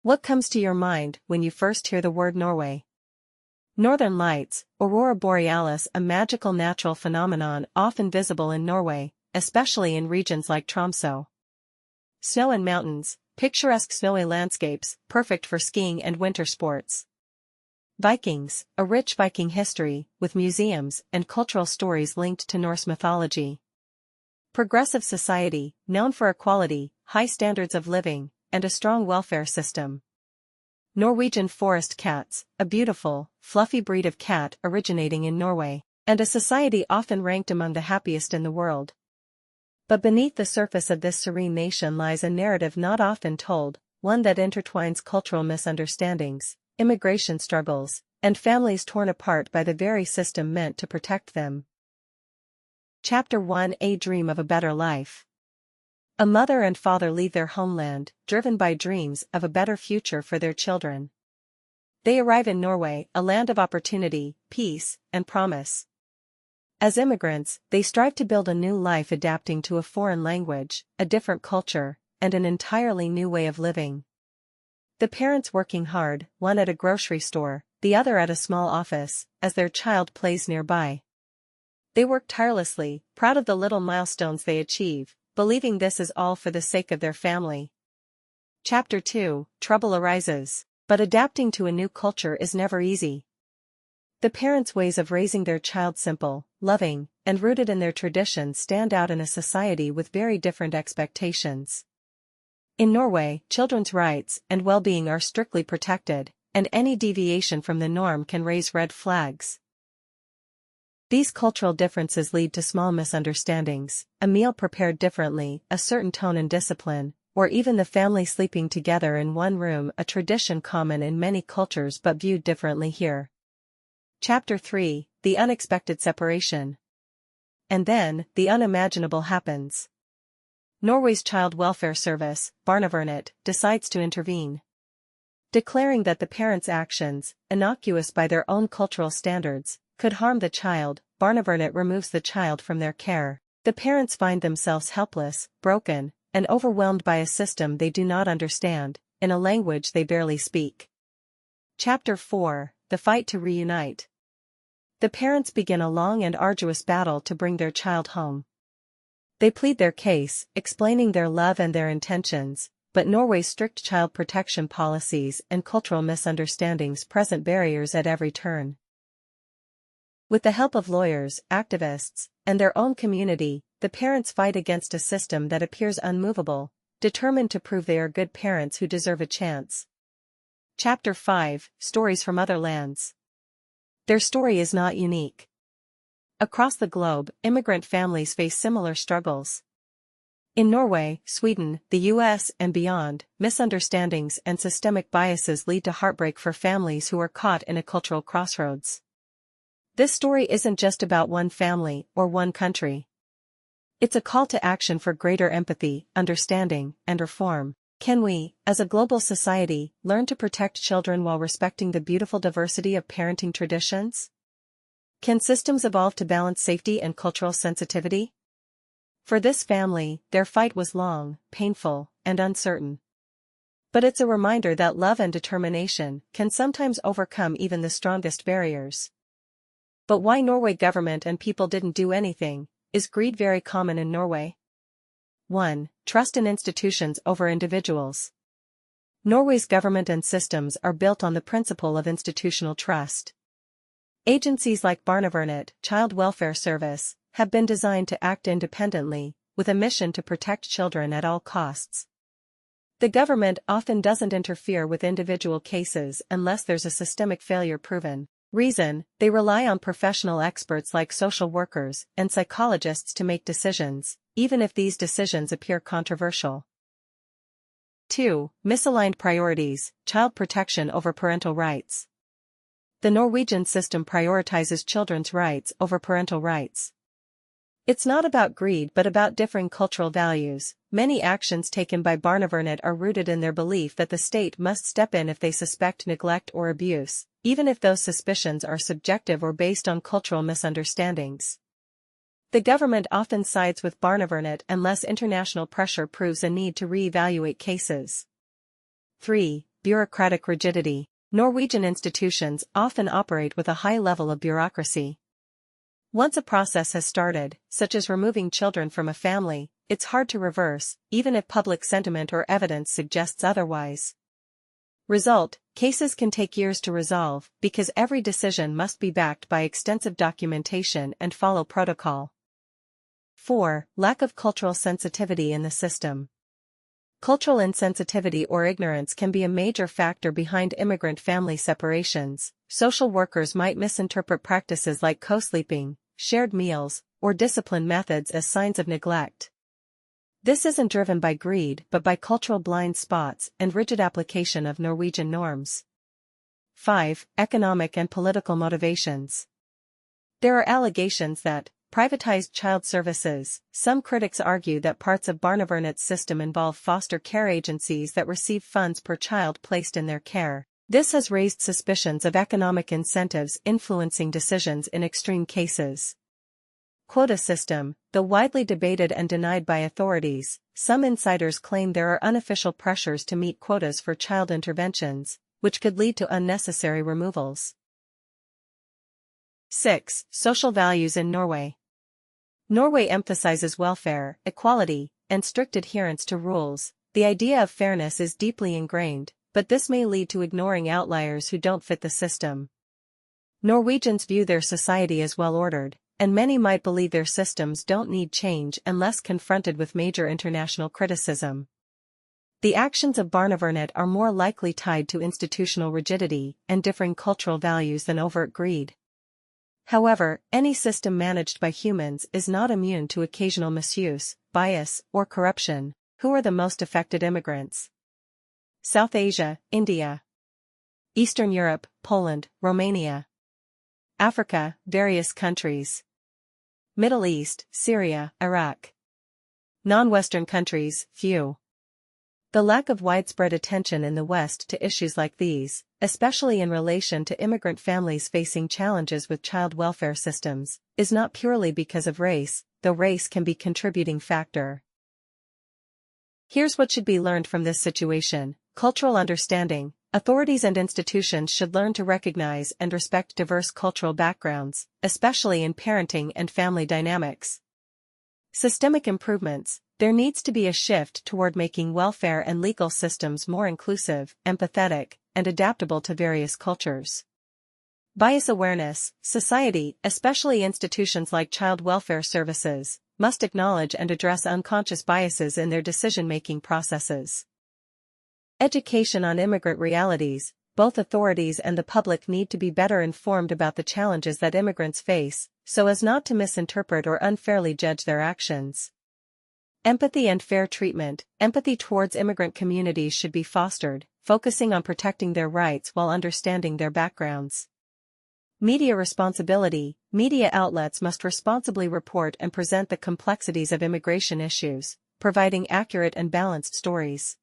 What comes to your mind when you first hear the word Norway? Northern Lights, Aurora Borealis, a magical natural phenomenon often visible in Norway, especially in regions like Tromsø. Snow and mountains, picturesque snowy landscapes, perfect for skiing and winter sports. Vikings, a rich Viking history, with museums and cultural stories linked to Norse mythology. Progressive society, known for equality, high standards of living, and a strong welfare system. Norwegian forest cats, a beautiful, fluffy breed of cat originating in Norway, and a society often ranked among the happiest in the world. But beneath the surface of this serene nation lies a narrative not often told, one that intertwines cultural misunderstandings, immigration struggles, and families torn apart by the very system meant to protect them. Chapter 1: A Dream of a Better Life. A mother and father leave their homeland, driven by dreams of a better future for their children. They arrive in Norway, a land of opportunity, peace, and promise. As immigrants, they strive to build a new life adapting to a foreign language, a different culture, and an entirely new way of living. The parents working hard, one at a grocery store, the other at a small office, as their child plays nearby. They work tirelessly, proud of the little milestones they achieve, believing this is all for the sake of their family. Chapter 2: Trouble arises, but adapting to a new culture is never easy. The parents' ways of raising their child, simple, loving, and rooted in their traditions, stand out in a society with very different expectations. In Norway, children's rights and well-being are strictly protected, and any deviation from the norm can raise red flags. These cultural differences lead to small misunderstandings, a meal prepared differently, a certain tone and discipline, or even the family sleeping together in one room, a tradition common in many cultures but viewed differently here. Chapter 3: The Unexpected Separation. And then, the unimaginable happens. Norway's Child Welfare Service, Barnevernet, decides to intervene. Declaring that the parents' actions, innocuous by their own cultural standards, could harm the child, Barnevernet removes the child from their care. The parents find themselves helpless, broken, and overwhelmed by a system they do not understand, in a language they barely speak. Chapter 4: The Fight to Reunite. The parents begin a long and arduous battle to bring their child home. They plead their case, explaining their love and their intentions, but Norway's strict child protection policies and cultural misunderstandings present barriers at every turn. With the help of lawyers, activists, and their own community, the parents fight against a system that appears unmovable, determined to prove they are good parents who deserve a chance. Chapter 5: Stories from Other Lands. Their story is not unique. Across the globe, immigrant families face similar struggles. In Norway, Sweden, the US, and beyond, misunderstandings and systemic biases lead to heartbreak for families who are caught in a cultural crossroads. This story isn't just about one family or one country. It's a call to action for greater empathy, understanding, and reform. Can we, as a global society, learn to protect children while respecting the beautiful diversity of parenting traditions? Can systems evolve to balance safety and cultural sensitivity? For this family, their fight was long, painful, and uncertain. But it's a reminder that love and determination can sometimes overcome even the strongest barriers. But why Norway government and people didn't do anything? Is greed very common in Norway? 1. Trust in institutions over individuals. Norway's government and systems are built on the principle of institutional trust. Agencies like Barnevernet, Child Welfare Service, have been designed to act independently, with a mission to protect children at all costs. The government often doesn't interfere with individual cases unless there's a systemic failure proven. Reason: they rely on professional experts like social workers and psychologists to make decisions, even if these decisions appear controversial. 2. Misaligned priorities, child protection over parental rights. The Norwegian system prioritizes children's rights over parental rights. It's not about greed but about differing cultural values. Many actions taken by Barnevernet are rooted in their belief that the state must step in if they suspect neglect or abuse, even if those suspicions are subjective or based on cultural misunderstandings. The government often sides with Barnevernet unless international pressure proves a need to re-evaluate cases. 3. bureaucratic rigidity. Norwegian institutions often operate with a high level of bureaucracy. Once a process has started, such as removing children from a family, it's hard to reverse, even if public sentiment or evidence suggests otherwise. Result: cases can take years to resolve, because every decision must be backed by extensive documentation and follow protocol. 4. Lack of cultural sensitivity in the system. Cultural insensitivity or ignorance can be a major factor behind immigrant family separations. Social workers might misinterpret practices like co-sleeping, shared meals, or discipline methods as signs of neglect. This isn't driven by greed but by cultural blind spots and rigid application of Norwegian norms. 5. Economic and political motivations. There are allegations that privatized child services. Some critics argue that parts of Barnevernet's system involve foster care agencies that receive funds per child placed in their care. This has raised suspicions of economic incentives influencing decisions in extreme cases. Quota system. Though widely debated and denied by authorities, some insiders claim there are unofficial pressures to meet quotas for child interventions, which could lead to unnecessary removals. 6. Social values in Norway. Norway emphasizes welfare, equality, and strict adherence to rules. The idea of fairness is deeply ingrained, but this may lead to ignoring outliers who don't fit the system. Norwegians view their society as well-ordered, and many might believe their systems don't need change unless confronted with major international criticism. The actions of Barnevernet are more likely tied to institutional rigidity and differing cultural values than overt greed. However, any system managed by humans is not immune to occasional misuse, bias, or corruption. Who are the most affected immigrants? South Asia, India. Eastern Europe, Poland, Romania. Africa, various countries. Middle East, Syria, Iraq. Non-Western countries, few. The lack of widespread attention in the West to issues like these, especially in relation to immigrant families facing challenges with child welfare systems, is not purely because of race, though race can be a contributing factor. Here's what should be learned from this situation. Cultural understanding. Authorities and institutions should learn to recognize and respect diverse cultural backgrounds, especially in parenting and family dynamics. Systemic improvements. There needs to be a shift toward making welfare and legal systems more inclusive, empathetic, and adaptable to various cultures. Bias awareness. Society, especially institutions like child welfare services, must acknowledge and address unconscious biases in their decision-making processes. Education on immigrant realities. Both authorities and the public need to be better informed about the challenges that immigrants face, so as not to misinterpret or unfairly judge their actions. Empathy and fair treatment. Empathy towards immigrant communities should be fostered, focusing on protecting their rights while understanding their backgrounds. Media responsibility. Media outlets must responsibly report and present the complexities of immigration issues, providing accurate and balanced stories.